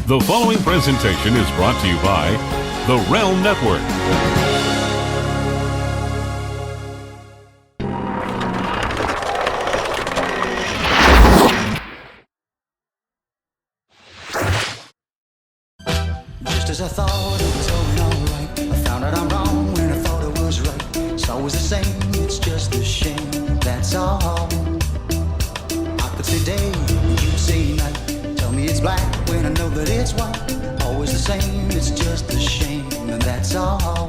The following presentation is brought to you by the Realm Network. Just as I thought it was going all right, I found out I'm wrong when I thought it was right. It's always the same, it's just a shame, that's all. I could say day, you could say night. Tell me it's black when I know that it's white. Always the same, it's just a shame, and that's all.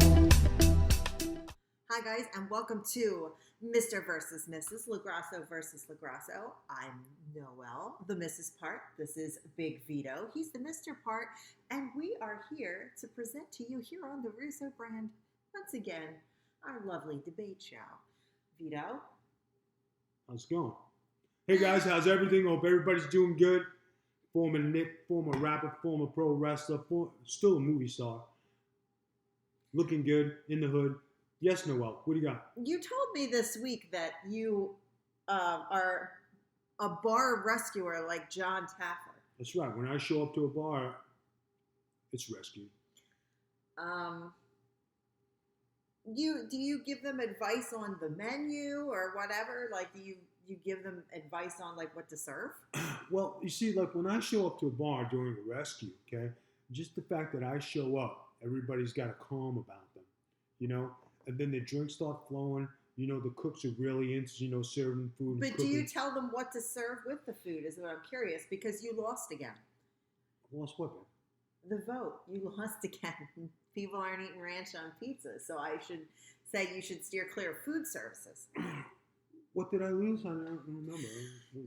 Hi guys, and welcome to Mr. versus Mrs. Lagrasso versus Lagrasso. I'm Noelle, the Mrs. part. This is Big Vito. He's the Mr. part, and we are here to present to you here on the Russo brand, once again, our lovely debate show. Vito? How's it going? Hey guys, how's everything? Hope everybody's doing good. Former Nick, former rapper, former pro wrestler, still a movie star. Looking good, in the hood. Yes, Noelle, what do you got? You told me this week that you are a bar rescuer like John Taffer. That's right. When I show up to a bar, it's rescued. Do you give them advice on the menu or whatever? Like, do you give them advice on like what to serve? Well, you see, like when I show up to a bar during a rescue, okay, just the fact that I show up, everybody's got a calm about them, you know? And then the drinks start flowing. You know, the cooks are really into, serving food. But do you tell them what to serve with the food is what I'm curious, because you lost again. Lost what? The vote. You lost again. People aren't eating ranch on pizza, so I should say you should steer clear of food services. What did I lose? I don't remember.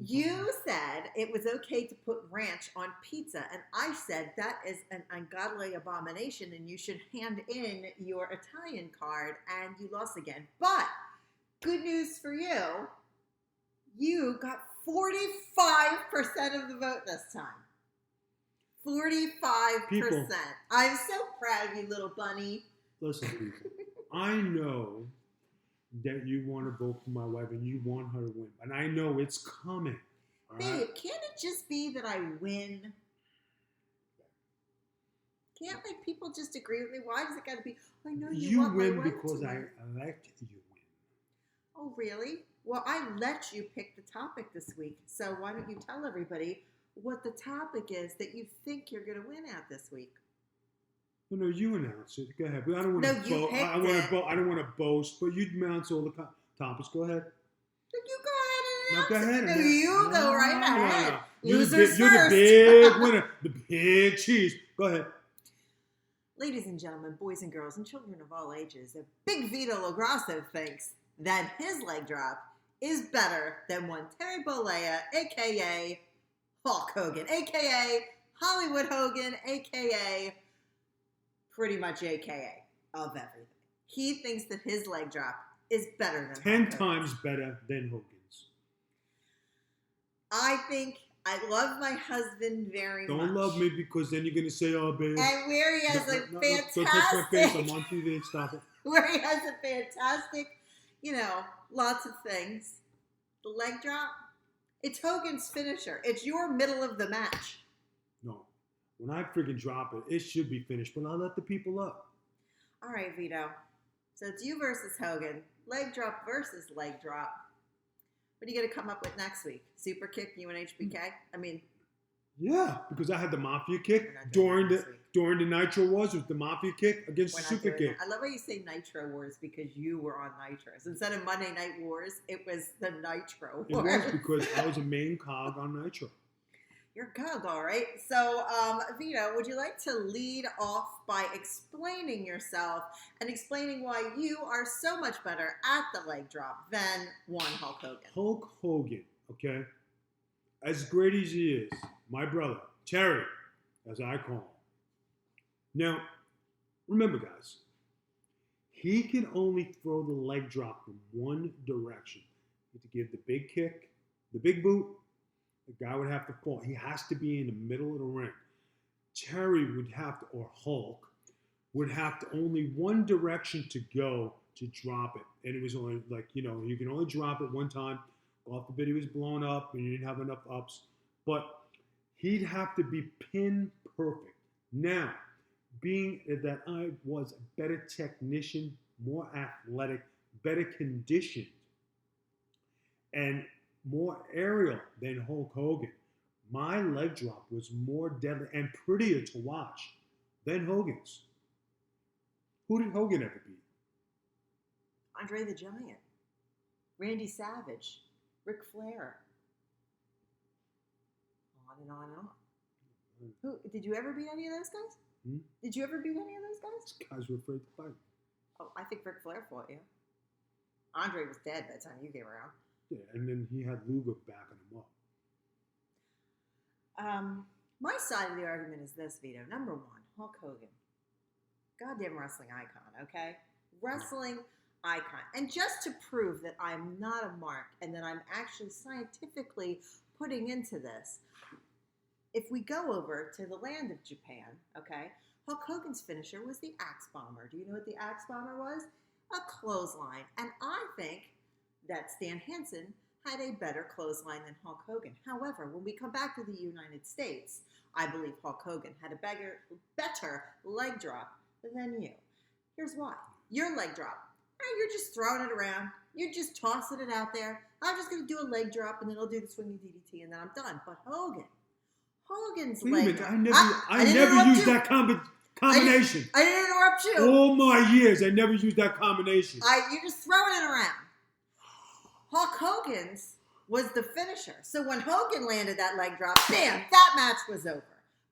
You said it was okay to put ranch on pizza, and I said that is an ungodly abomination, and you should hand in your Italian card, and you lost again. But good news for you, you got 45% of the vote this time. 45%. People, I'm so proud of you, little bunny. Listen, people, I know that you want to vote for my wife and you want her to win. And I know it's coming. Babe, right? Can't it just be that I win? Can't like people just agree with me? Why does it got to be, I know you want win my wife because to I win. let you win. Oh, really? Well, I let you pick the topic this week. So why don't you tell everybody what the topic is that you think you're going to win at this week? No, you announce it. Go ahead. But I don't want No, to you boast. picked I don't want to boast, but you announce all the topics. Go ahead. You go ahead and No, go ahead. No, you go right ahead. You're Losers the first. big winner. The big cheese. Go ahead. Ladies and gentlemen, boys and girls, and children of all ages, the Big Vito Lagrasso thinks that his leg drop is better than one Terry Bollea, a.k.a. Hulk Hogan, a.k.a. Hollywood Hogan, a.k.a. pretty much a.k.a. of everything. He thinks that his leg drop is better than 10 Hulk times better than Hogan's. I think I love my husband very much. Don't love me because then you're going to say, oh, babe. And where he has a Don't touch my face. I'm on TV. Stop it. where he has a fantastic, lots of things. The leg drop, it's Hogan's finisher. It's your middle of the match. No. When I freaking drop it, it should be finished, but I'll let the people up. All right, Vito. So it's you versus Hogan. Leg drop versus leg drop. What are you going to come up with next week? Super kick, you and HBK? I mean... Yeah, because I had the Mafia kick We're not during the Nitro Wars with the Mafia kick against the Super kick. I love how you say Nitro Wars because you were on Nitros. Instead of Monday Night Wars, it was the Nitro It Wars. was because I was a main cog on Nitro. You're good, all right. So, Vito, would you like to lead off by explaining yourself and explaining why you are so much better at the leg drop than one Hulk Hogan? Hulk Hogan, okay, as great as he is, my brother, Terry, as I call him. Now, remember, guys, he can only throw the leg drop in one direction. To give the big kick, the big boot, the guy would have to fall. He has to be in the middle of the ring. Terry would have to, or Hulk, would have to only one direction to go to drop it. And it was only you can only drop it one time. God forbid he was blown up and you didn't have enough ups. But he'd have to be pin perfect. Now, being that I was a better technician, more athletic, better conditioned, and more aerial than Hulk Hogan, my leg drop was more deadly and prettier to watch than Hogan's. Who did Hogan ever beat? Andre the Giant, Randy Savage, Ric Flair. On and on and on. Who did you ever beat any of those guys? Did you ever beat any of those guys? Guys were afraid to fight. Oh, I think Ric Flair fought you. Andre was dead by the time you came around. Yeah, and then he had Luger backing him up. My side of the argument is this, Vito. Number one, Hulk Hogan. Goddamn wrestling icon, okay? Wrestling icon. And just to prove that I'm not a mark and that I'm actually scientifically putting into this, if we go over to the land of Japan, okay, Hulk Hogan's finisher was the Axe Bomber. Do you know what the Axe Bomber was? A clothesline. And I think that Stan Hansen had a better clothesline than Hulk Hogan. However, when we come back to the United States, I believe Hulk Hogan had a better leg drop than you. Here's why. Your leg drop, you're just throwing it around. You're just tossing it out there. I'm just going to do a leg drop, and then I'll do the swinging DDT, and then I'm done. But Hogan's leg drop. I never used that combination. I didn't interrupt you. All my years, I never used that combination. You're just throwing it around. Hulk Hogan's was the finisher. So when Hogan landed that leg drop, bam, that match was over.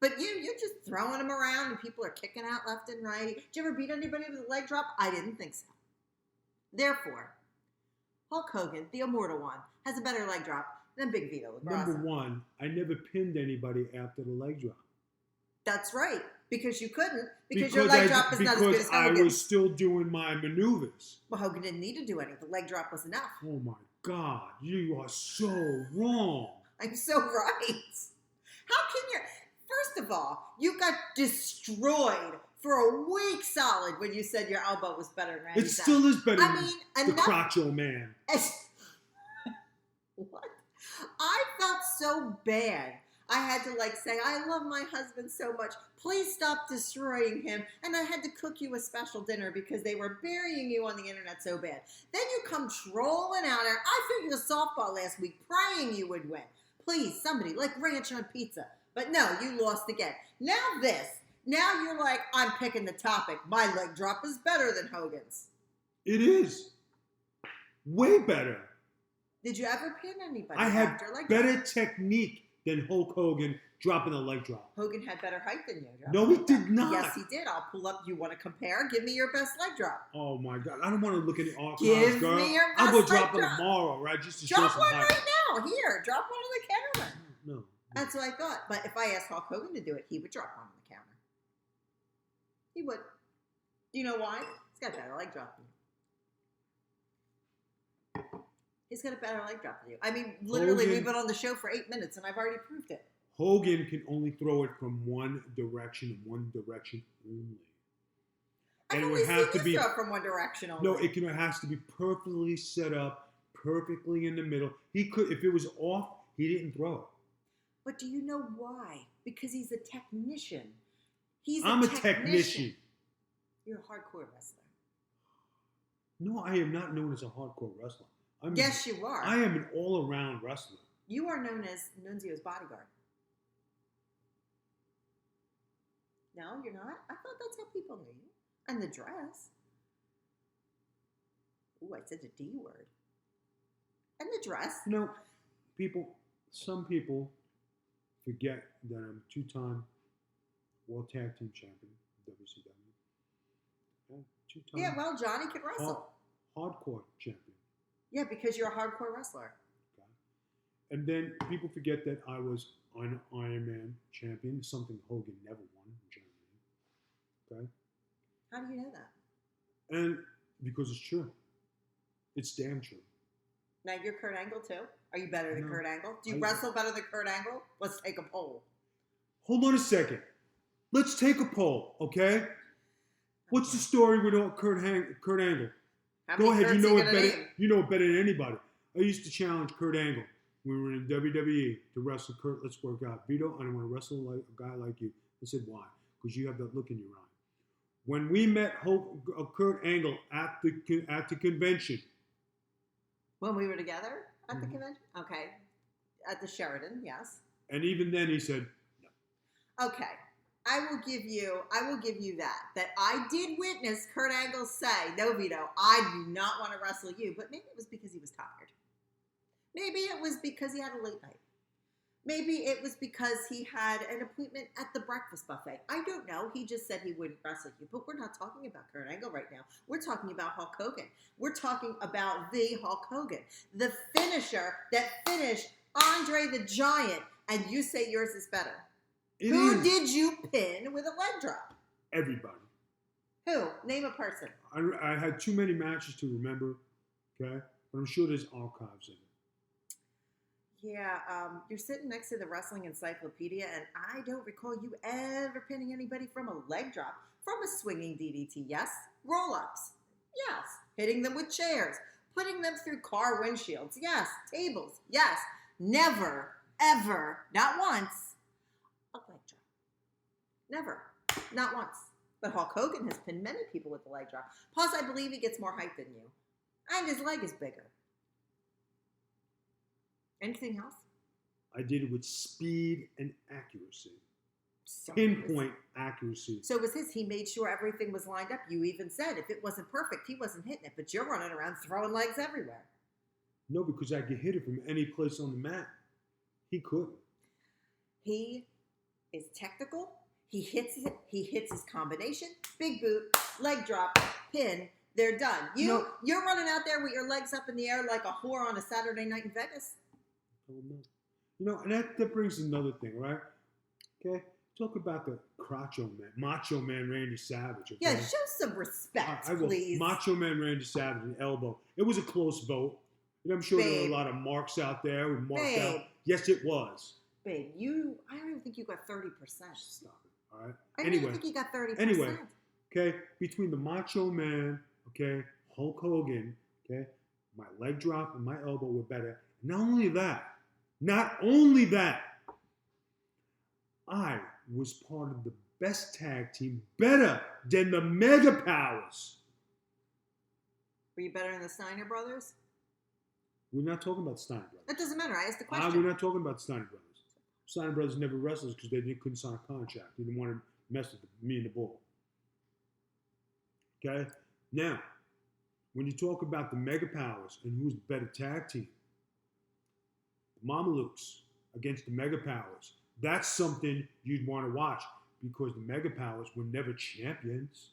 But you're just throwing them around and people are kicking out left and right. Did you ever beat anybody with a leg drop? I didn't think so. Therefore, Hulk Hogan, the immortal one, has a better leg drop than Big Vito. Number one, I never pinned anybody after the leg drop. That's right. Because you couldn't. Because your leg drop is not as good as Hogan's. Because I was still doing my maneuvers. Well, Hogan didn't need to do anything. The leg drop was enough. Oh, my God. You are so wrong. I'm so right. How can you... First of all, you got destroyed for a week solid when you said your elbow was better than Randy It still is better than the enough, Crotcho Man. What? I felt so bad. I had to say, I love my husband so much. Please stop destroying him. And I had to cook you a special dinner because they were burying you on the internet so bad. Then you come trolling out there. I threw you a softball last week praying you would win. Please, somebody, ranch on pizza. But no, you lost again. Now this. Now you're like, I'm picking the topic. My leg drop is better than Hogan's. It is. Way better. Did you ever pin anybody I had after a leg better drop? technique than Hulk Hogan dropping a leg drop. Hogan had better height than you. No, he did not. Yes, he did. I'll pull up. You want to compare? Give me your best leg drop. Oh, my God. I don't want to look at the archives, Give girl. me your I'll go best leg drop it drop. tomorrow, right? Just to Drop show one some height. right now. Here, drop one on the counter. No. That's what I thought. But if I asked Hulk Hogan to do it, he would drop one on the counter. He would. Do you know why? He's got a better leg drop than you. He's got a better leg drop than you. I mean, literally, Hogan, we've been on the show for 8 minutes, and I've already proved it. Hogan can only throw it from one direction and one direction only. I've And it only would have seen to you be throw from one direction only. No, it has to be perfectly set up, perfectly in the middle. He could, if it was off, he didn't throw it. But do you know why? Because he's a technician. I'm a technician. You're a hardcore wrestler. No, I am not known as a hardcore wrestler. Yes, you are. I am an all-around wrestler. You are known as Nunzio's bodyguard. No, you're not? I thought that's how people knew you. And the dress. Ooh, I said the D word. And the dress. No, some people forget that I'm a two-time World Tag Team Champion, WCW. Two-time Yeah, well, Johnny could wrestle. hardcore champion. Yeah, because you're a hardcore wrestler. Okay. And then people forget that I was an Iron Man champion, something Hogan never won in Germany. Okay? How do you know that? And because it's true. It's damn true. Now, you're Kurt Angle, too? Are you better than No. Kurt Angle? Do you wrestle better than Kurt Angle? Let's take a poll. Hold on a second. Let's take a poll, okay? What's the story with Kurt Angle? How Go many ahead, you Kurts know you it gonna better. name? You know it better than anybody. I used to challenge Kurt Angle when we were in WWE to wrestle Kurt. Let's work out. Vito, I don't want to wrestle like a guy like you. I said, why? Because you have that look in your eye. When we met Kurt Angle at the convention. When we were together at the Mhm. convention? Okay. At the Sheraton, yes. And even then he said, no. Okay. I will give you that I did witness Kurt Angle say, no, Vito, I do not want to wrestle you. But maybe it was because he was tired. Maybe it was because he had a late night. Maybe it was because he had an appointment at the breakfast buffet. I don't know. He just said he wouldn't wrestle you. But we're not talking about Kurt Angle right now. We're talking about Hulk Hogan. We're talking about the Hulk Hogan. The finisher that finished Andre the Giant. And you say yours is better. Who did you pin with a leg drop? Everybody. Who? Name a person. I had too many matches to remember, okay? But I'm sure there's archives in it. Yeah, you're sitting next to the Wrestling Encyclopedia, and I don't recall you ever pinning anybody from a leg drop, from a swinging DDT, yes? Roll-ups, yes. Hitting them with chairs, putting them through car windshields, yes. Tables, yes. Never, ever, not once, a leg drop. Never, not once. But Hulk Hogan has pinned many people with the leg drop. Plus, I believe he gets more height than you. And his leg is bigger. Anything else? I did it with speed and accuracy. So Pinpoint accuracy. So it was his. He made sure everything was lined up. You even said if it wasn't perfect, he wasn't hitting it. But you're running around throwing legs everywhere. No, because I could hit it from any place on the mat. He couldn't. He is technical. He hits it. He hits his combination. Big boot, leg drop, pin. They're done. You're running out there with your legs up in the air like a whore on a Saturday night in Vegas. Oh, no. You know, and that brings another thing, right? Okay? Talk about the Macho Man Randy Savage. Okay? Yeah, show some respect, please. Macho Man Randy Savage, an elbow. It was a close vote. And I'm sure there were a lot of marks out there who marked out. Yes, it was. Babe, I don't even think you got 30%. Stop it, all right? I don't even think you got 30%. Anyway, okay, between the Macho Man, okay, Hulk Hogan, okay, my leg drop and my elbow were better. Not only that, I was part of the best tag team, better than the Mega Powers. Were you better than the Steiner brothers? We're not talking about Steiner brothers. That doesn't matter. I asked the question. We're not talking about Steiner brothers. Steiner brothers never wrestled because they couldn't sign a contract. They didn't want to mess with me and the bull. Okay? Now, when you talk about the Mega Powers and who's the better tag team, the Mamalukes against the Mega Powers, that's something you'd want to watch because the Mega Powers were never champions.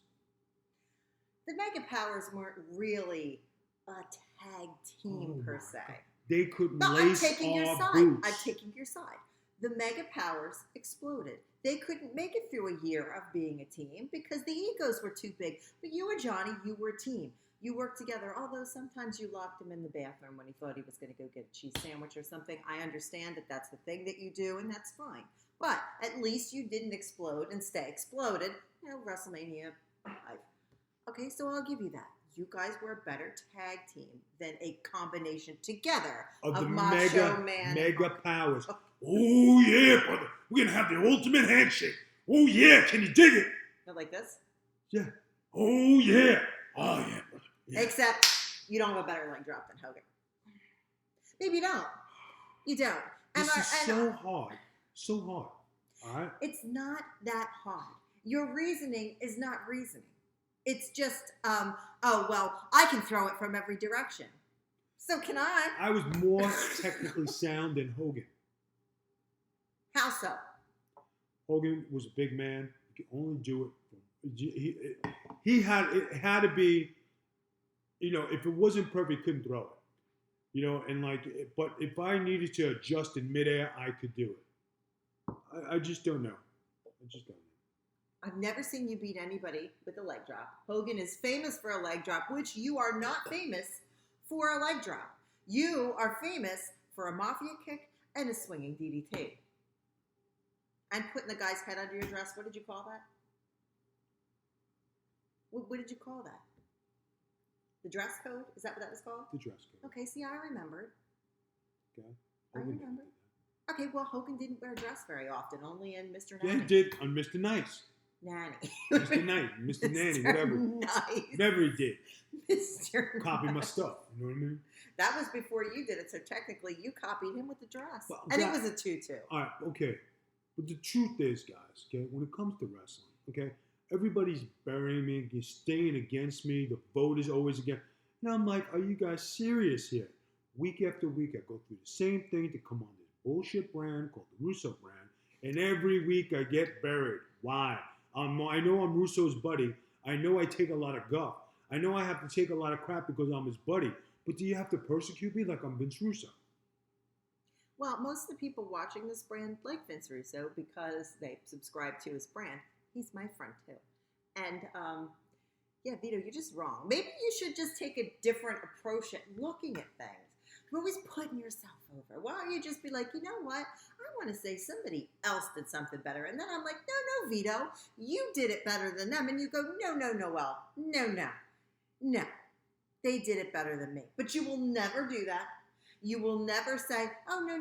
The Mega Powers weren't really a tag team per se. They couldn't No, lace I'm taking your our side. boots. I'm taking your side. The Mega Powers exploded. They couldn't make it through a year of being a team because the egos were too big. But you and Johnny, you were a team. You worked together, although sometimes you locked him in the bathroom when he thought he was going to go get a cheese sandwich or something. I understand that that's the thing that you do, and that's fine. But at least you didn't explode and stay exploded. You know, WrestleMania 5. Okay, so I'll give you that. You guys were a better tag team than a combination together of the Macho Man Mega Powers. Oh, yeah, brother. We're going to have the ultimate handshake. Oh, yeah. Can you dig it? Not like this? Yeah. Oh, yeah. Oh, yeah, brother. Yeah. Except you don't have a better leg drop than Hogan. Maybe you don't. You don't. This is so hard. So hard. All right? It's not that hard. Your reasoning is not reasoning. It's just, oh, well, I can throw it from every direction. So can I. I was more technically sound than Hogan. How so? Hogan was a big man. He could only do it. It had to be, you know, if it wasn't perfect, he couldn't throw it. You know, and but if I needed to adjust in midair, I could do it. I just don't know. I've never seen you beat anybody with a leg drop. Hogan is famous for a leg drop, which you are not famous for a leg drop. You are famous for a mafia kick and a swinging DDT. And putting the guy's head under your dress. What did you call that? What did you call that? The dress code? Is that what that was called? The dress code. Okay, see, I remembered. Okay. I remember. Okay, well, Hogan didn't wear a dress very often, only in Mr. Yeah, Nanny. he did on Mr. Nice. Nanny. Mr. Knight, Mr. Nanny, whatever. Nice. Whatever he did. Mr. Copy my Nice. stuff. You know what I mean? That was before you did it, so technically you copied him with the dress. Well, and that- it was a tutu. All right, okay. But the truth is, guys, okay, when it comes to wrestling, okay, everybody's burying me, staying against me. The vote is always against. And I'm like, are you guys serious here? Week after week, I go through the same thing to come on this bullshit brand called the Russo brand, and every week I get buried. Why? I know I'm Russo's buddy. I know I take a lot of guff. I know I have to take a lot of crap because I'm his buddy. But do you have to persecute me like I'm Vince Russo? Well, most of the people watching this brand like Vince Russo because they subscribe to his brand. He's my friend too. And yeah, Vito, you're just wrong. Maybe you should just take a different approach at looking at things. You're always putting yourself over. Why don't you just be like, you know what? I want to say somebody else did something better. And then I'm like, no, Vito, you did it better than them. And you go, no, Noel. No. They did it better than me. But you will never do that. You will never say, oh, no.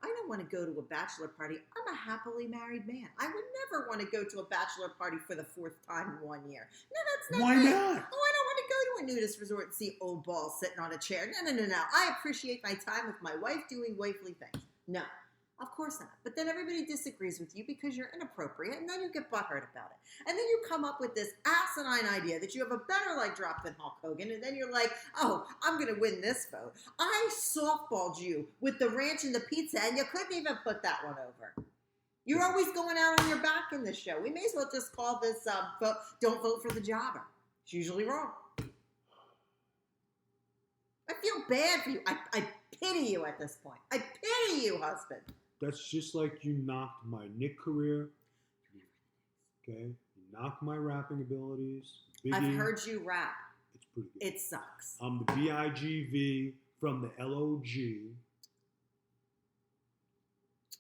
I don't want to go to a bachelor party. I'm a happily married man. I would never want to go to a bachelor party for the 4th time in 1 year. No, that's not Why me. not? Oh, I don't want to go to a nudist resort and see old balls sitting on a chair. No. I appreciate my time with my wife doing wifely things. No, of course not. But then everybody disagrees with you because you're inappropriate, and then you get butthurt about it. And then you come up with this asinine idea that you have a better leg drop than Hulk Hogan, and then you're like, oh, I'm going to win this vote. I softballed you with the ranch and the pizza, and you couldn't even put that one over. You're always going out on your back in this show. We may as well just call this vote, don't vote for the jobber. It's usually wrong. I feel bad for you. I pity you at this point. I pity you, husband. That's just like you knocked my Nick career. Okay? You knocked my rapping abilities. Biggie, I've heard you rap. It's pretty good. It sucks. I'm the BIGV from the LOG.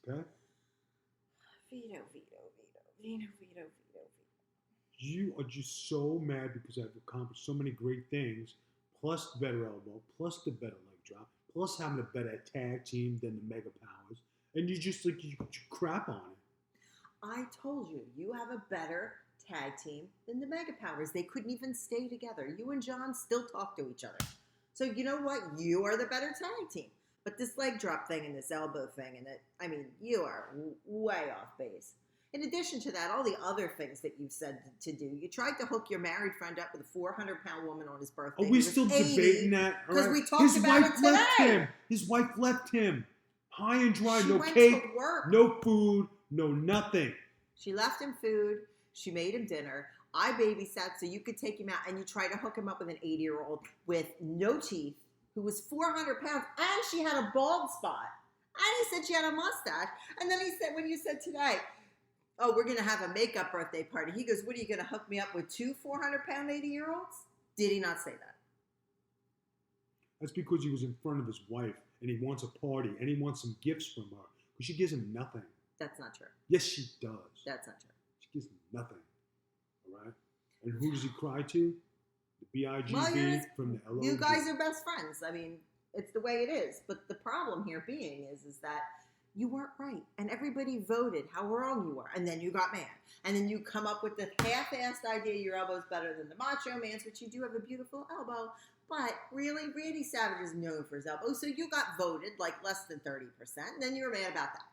Okay? Vito. You are just so mad because I've accomplished so many great things, plus the better elbow, plus the better leg drop, plus having a better tag team than the Mega Powers. And you just like, you crap on it. I told you, you have a better tag team than the Mega Powers. They couldn't even stay together. You and John still talk to each other. So you know what? You are the better tag team. But this leg drop thing and this elbow thing, you are way off base. In addition to that, all the other things that you've said to do, you tried to hook your married friend up with a 400-pound woman on his birthday. Are we still debating that? Because we talked about it today. His wife left him. High and dry, She no went cake, to work. no food, no nothing. She left him food. She made him dinner. I babysat so you could take him out, and you tried to hook him up with an 80-year-old with no teeth who was 400 pounds, and she had a bald spot. And he said she had a mustache. And then he said, when you said today, oh, we're going to have a makeup birthday party, he goes, what, are you going to hook me up with 2 400-pound 80-year-olds? Did he not say that? That's because he was in front of his wife, and he wants a party, and he wants some gifts from her, because she gives him nothing. That's not true. Yes, she does. That's not true. She gives him nothing. All right? And who does he cry to? The BIGV Well, from the LOG. You guys are best friends. I mean, it's the way it is. But the problem here being is that you weren't right. And everybody voted how wrong you were. And then you got mad. And then you come up with the half-assed idea your elbow's better than the Macho Man's, which you do have a beautiful elbow. But really, Randy Savage is known for his elbow. So you got voted like less than 30%. And then you were mad about that.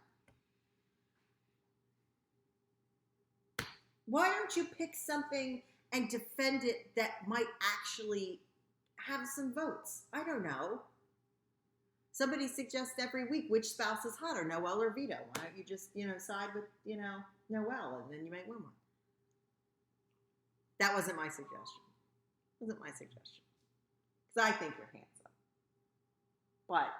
Why don't you pick something and defend it that might actually have some votes? I don't know. Somebody suggests every week which spouse is hotter, Noel or Vito. Why don't you just, side with, Noel, and then you might win one. That wasn't my suggestion. Wasn't my suggestion. Because I think you're handsome. But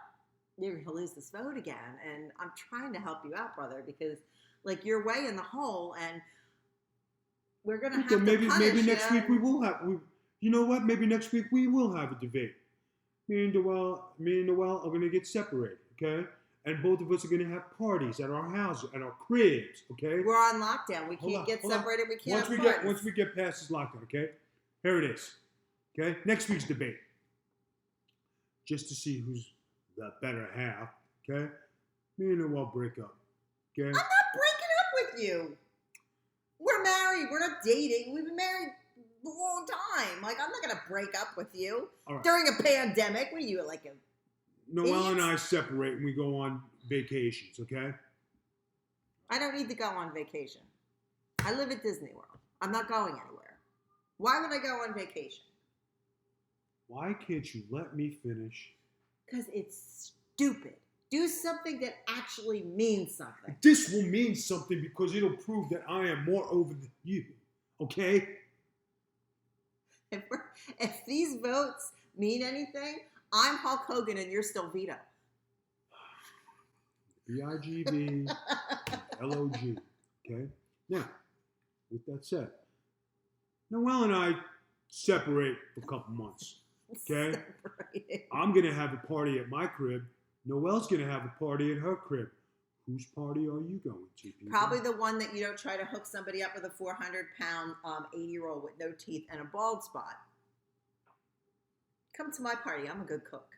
you're going to lose this vote again, and I'm trying to help you out, brother, because, you're way in the hole, and we're going to have to punish maybe next you. week we will have. You know what? Maybe next week we will have a debate. Me and Noel are going to get separated, okay? And both of us are going to have parties at our house, at our cribs, okay? We're on lockdown. We can't get separated. We can't have parties. Once we get past this lockdown, okay? Here it is, okay? Next week's debate. Just to see who's the better half, okay? Me and Noel break up. Okay? I'm not breaking up with you. We're married. We're not dating. We've been married a long time. Like, I'm not going to break up with you All right. during a pandemic. What are you, like a... Noel and I separate and we go on vacations, okay? I don't need to go on vacation. I live at Disney World. I'm not going anywhere. Why would I go on vacation? Why can't you let me finish? Because it's stupid. Do something that actually means something. This will mean something because it'll prove that I am more over than you, okay? If these votes mean anything, I'm Hulk Hogan and you're still Vito. B-I-G-V, L-O-G, okay? Now, with that said, Noel and I separate for a couple months, okay? I'm going to have a party at my crib. Noel's going to have a party at her crib. Whose party are you going to? People? Probably the one that you don't try to hook somebody up with a 400-pound 80-year-old with no teeth and a bald spot. Come to my party. I'm a good cook.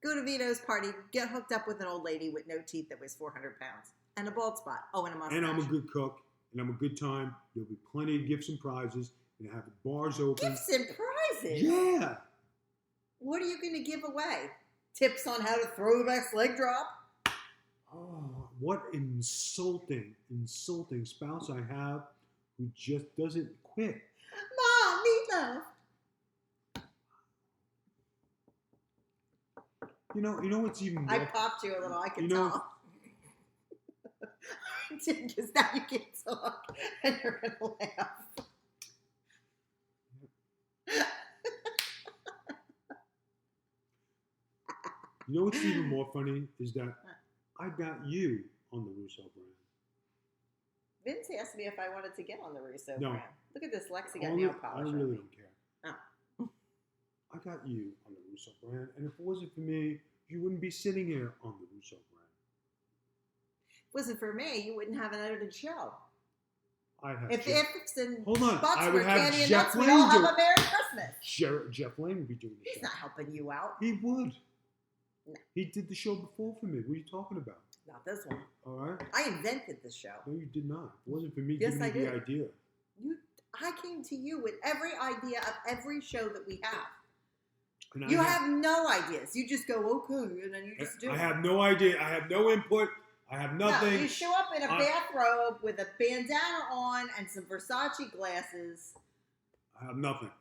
Go to Vito's party. Get hooked up with an old lady with no teeth that weighs 400 pounds and a bald spot. Oh, and a mustache. And I'm a good cook, and I'm a good time. There'll be plenty of gifts and prizes, and I have the bars open. Gifts and prizes? Yeah. What are you going to give away? Tips on how to throw the best leg drop? Oh, what insulting spouse I have who just doesn't quit. Mom, meatloaf. You know what's even more... I popped you a little. I can know- tell. I did, because now you can't talk and you're going to laugh. You know what's even more funny is that I got you on the Russo brand. Vince asked me if I wanted to get on the Russo No. brand. Look at this. Lexi got Only- nail I polish on really me. don't care. Oh. I got you on the Russo brand, and if it wasn't for me, you wouldn't be sitting here on the Russo brand. If it wasn't for me, you wouldn't have an edited show. I'd have If Jeff, ifs and Hold on, buts I were would have candy and Jeff nuts, we'd Lane all have do a Merry Christmas. Jeff Lane would be doing the He's show. not helping you out. He would. No. He did the show before for me. What are you talking about? Not this one. All right? I invented the show. No, you did not. It wasn't for me Yes, giving I you the did. idea. I came to you with every idea of every show that we have. And You have no ideas. You just go, okay, and then you just do I it. have no idea. I have no input. I have nothing. No, you show up in a bathrobe with a bandana on and some Versace glasses, I have nothing.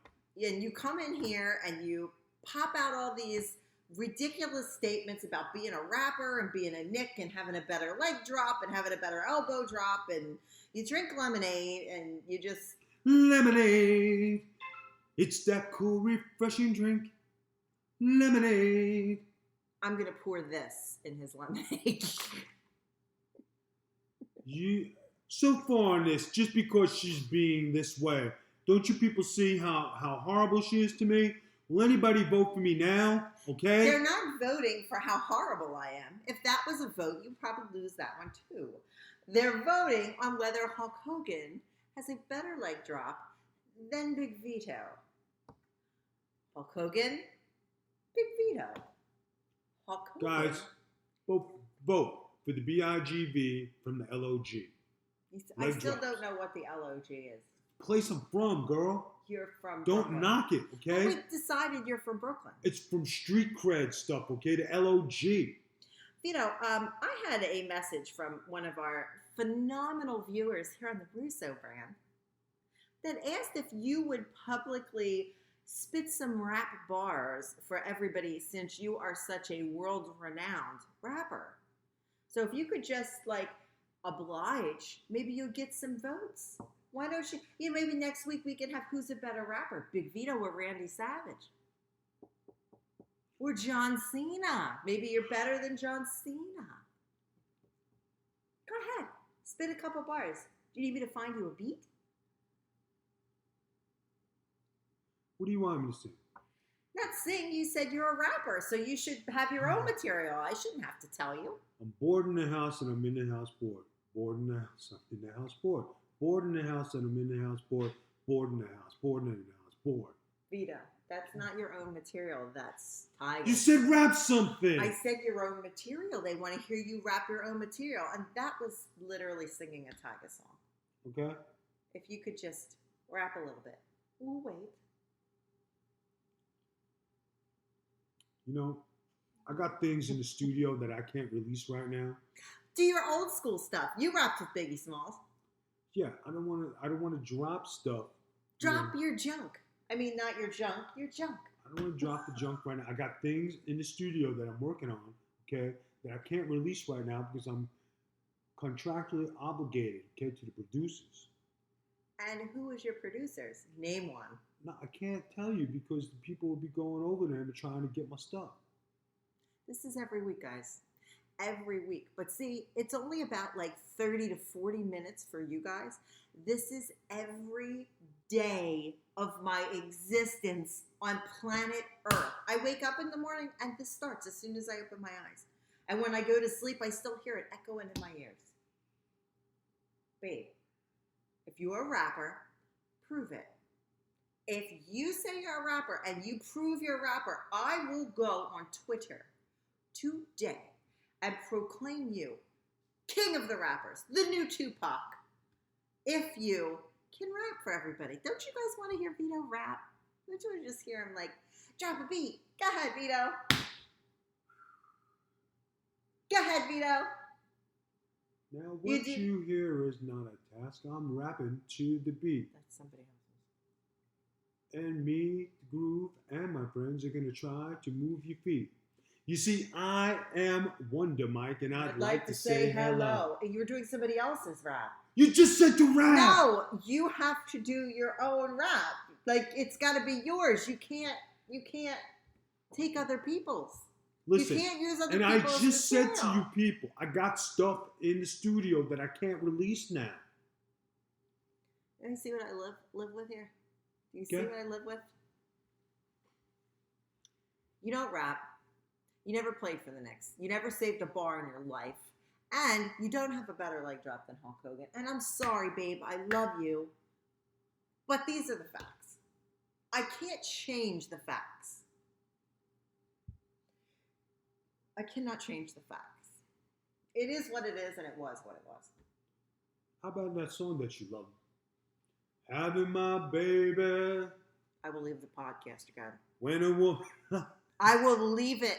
and you come in here and you pop out all these ridiculous statements about being a rapper and being a Nick and having a better leg drop and having a better elbow drop, and you drink lemonade and you just... Lemonade. It's that cool, refreshing drink. Lemonade. I'm going to pour this in his lemonade. So far on this, just because she's being this way, don't you people see how horrible she is to me? Will anybody vote for me now? Okay? They're not voting for how horrible I am. If that was a vote, you'd probably lose that one too. They're voting on whether Hulk Hogan has a better leg drop than Big Vito. Hulk Hogan, Big Vito. Hulk Hogan. Guys, vote for the BIGV from the LOG. I leg still drops. don't know what the LOG is. Place I'm from, girl. You're from Don't Brooklyn. knock it, okay? We decided you're from Brooklyn. It's from street cred stuff, okay? The LOG. Vito, I had a message from one of our phenomenal viewers here on the Russo brand that asked if you would publicly spit some rap bars for everybody since you are such a world-renowned rapper. So if you could just, oblige, maybe you'll get some votes. Why don't you, maybe next week we can have Who's a Better Rapper, Big Vito or Randy Savage? Or John Cena. Maybe you're better than John Cena. Go ahead. Spit a couple bars. Do you need me to find you a beat? What do you want me to sing? Not sing. You said you're a rapper, so you should have your own material. I shouldn't have to tell you. I'm bored in the house and I'm in the house bored. Bored in the house, I'm in the house bored. Bored in the house and I'm in the house bored. Bored in the house, bored in the house, bored. Vito, That's not your own material. That's Tiger. You said rap something. I said your own material. They want to hear you rap your own material. And that was literally singing a Tiger song. Okay. If you could just rap a little bit. We'll wait. You know, I got things in the studio that I can't release right now. Do your old school stuff. You rapped with Biggie Smalls. Yeah, I don't want to drop stuff. Drop your junk. I mean, not your junk, your junk. I don't want to drop the junk right now. I got things in the studio that I'm working on, okay, that I can't release right now because I'm contractually obligated, okay, to the producers. And who is your producers? Name one. No, I can't tell you because the people will be going over there and trying to get my stuff. This is every week, guys. Every week. But see, it's only about like 30 to 40 minutes for you guys. This is every day of my existence on planet Earth. I wake up in the morning and this starts as soon as I open my eyes. And when I go to sleep, I still hear it echoing in my ears. Babe, if you're a rapper, prove it. If you say you're a rapper and you prove you're a rapper, I will go on Twitter today and proclaim you king of the rappers, the new Tupac. If you can rap for everybody. Don't you guys want to hear Vito rap? Don't you want to just hear him like, drop a beat? Go ahead, Vito. Go ahead, Vito. Now what you hear is not a task. I'm rapping to the beat. That's somebody else's. And me, the groove, and my friends are going to try to move your feet. You see, I am Wonder Mike, and I'd like to say hello. And you were doing somebody else's rap. You just said to rap. No, you have to do your own rap. Like, it's got to be yours. You can't take other people's. Listen, you can't use other and I people's just material. said to you people, I got stuff in the studio that I can't release now. Let me see what I live with here. Do you see Okay. what I live with? You don't rap. You never played for the Knicks. You never saved a bar in your life. And you don't have a better leg drop than Hulk Hogan. And I'm sorry, babe. I love you. But these are the facts. I can't change the facts. I cannot change the facts. It is what it is, and it was what it was. How about that song that you love? Having my baby. I will leave the podcast again. When a woman. I will leave it.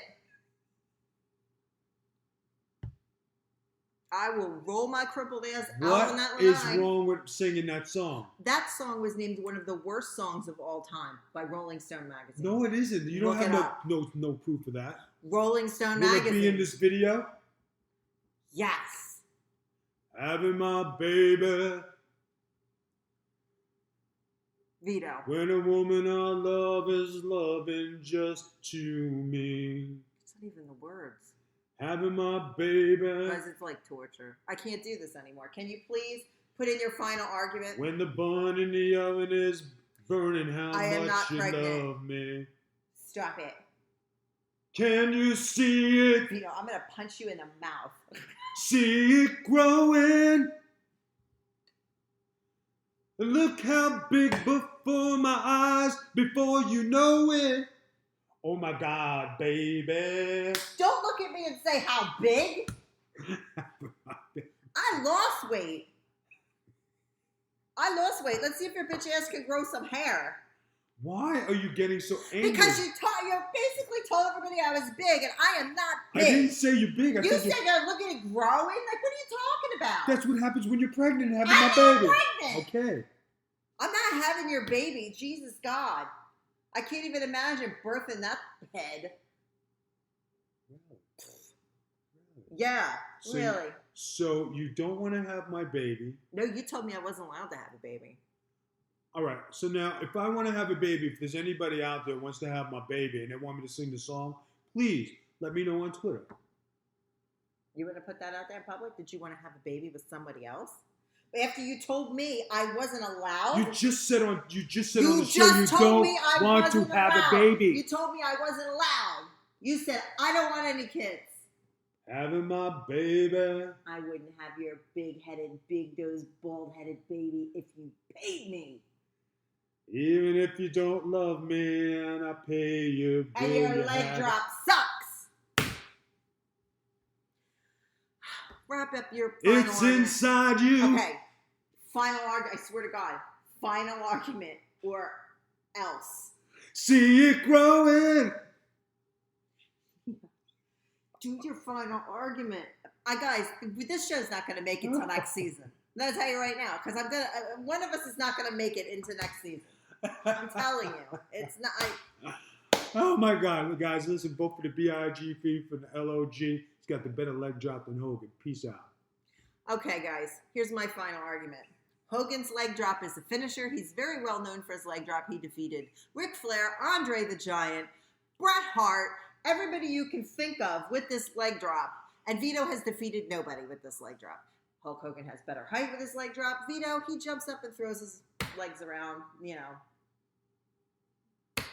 I will roll my crippled ass out on that What is line. wrong with singing that song? That song was named one of the worst songs of all time by Rolling Stone magazine. No, it isn't. You don't Look it have up. no proof of that. Rolling Stone Will it magazine. be in this video? Yes. Having my baby. Vito. When a woman I love is loving just to me. It's not even the words. Having my baby. Guys, it's like torture. I can't do this anymore. Can you please put in your final argument? When the bun in the oven is burning, how I am much not you pregnant. love me. Stop it. Can you see it? Vito, I'm going to punch you in the mouth. See it growing. Look how big before my eyes, before you know it. Oh my God, baby. Don't look at me and say how big. I lost weight. Let's see if your bitch ass can grow some hair. Why are you getting so angry? Because you basically told everybody I was big, and I am not big. I didn't say you're big. I You said said you're looking at growing? Like, what are you talking about? that's what happens when you're pregnant and having I'm my not baby. pregnant. Okay. I'm not having your baby. Jesus God. I can't even imagine birthing that head. Yeah, So really. So you don't want to have my baby. No, you told me I wasn't allowed to have a baby. All right. So now, if I want to have a baby, if there's anybody out there who wants to have my baby and they want me to sing the song, please let me know on Twitter. You want to put that out there in public? Did you want to have a baby with somebody else? After you told me I wasn't allowed. You just said on the show You you just told don't me I want to wasn't have allowed. a baby. You told me I wasn't allowed. You said I don't want any kids. Having my baby. I wouldn't have your big-headed, big-nosed, bald-headed baby if you paid me. Even if you don't love me and I pay you, And your leg drop sucks. Wrap up your final It's argument. inside you. Okay. Final argument. I swear to God. Final argument or else. See it growing. Do your final argument. Guys, this show's not going to make it till next season. I'm going to tell you right now, because one of us is not going to make it into next season. I'm telling you. It's not. Oh my God, guys, listen, vote for the BIG fee for the LOG. He's got the better leg drop than Hogan. Peace out. Okay, guys, here's my final argument. Hogan's leg drop is a finisher. He's very well known for his leg drop. He defeated Ric Flair, Andre the Giant, Bret Hart, everybody you can think of with this leg drop. And Vito has defeated nobody with this leg drop. Hulk Hogan has better height with his leg drop. Vito, he jumps up and throws his legs around,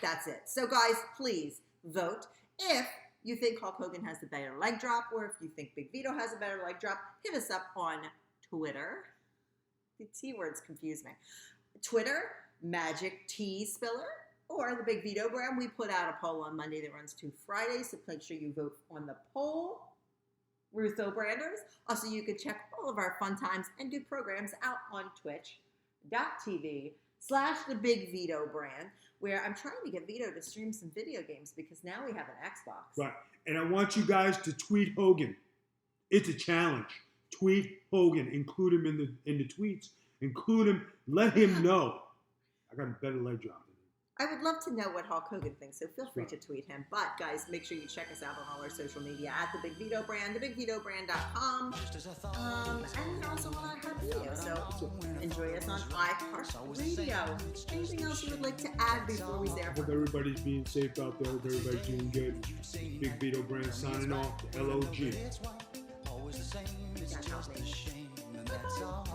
That's it. So guys, please vote. If you think Hulk Hogan has the better leg drop, or if you think Big Vito has a better leg drop, hit us up on Twitter. The T words confuse me. Twitter, Magic Tea Spiller, or the Big Vito brand. We put out a poll on Monday that runs to Friday, so make sure you vote on the poll. Rutho Branders. Also, you can check all of our fun times and do programs out on twitch.tv/the Big Vito brand, where I'm trying to get Vito to stream some video games because now we have an Xbox. Right. And I want you guys to tweet Hogan. It's a challenge. Tweet Hogan. Include him in the tweets. Include him. Let him know. I got a better leg drop than him. I would love to know what Hulk Hogan thinks, so feel free to tweet him. But, guys, make sure you check us out on all our social media at The Big Vito Brand, thebigvitobrand.com, and also on our Hub Radio. So, enjoy us on iHeartRadio. Anything else you would like to add before we say our Hope everybody's being safe out there. Hope everybody's doing good. Big Vito Brand signing off. LOG. That's all.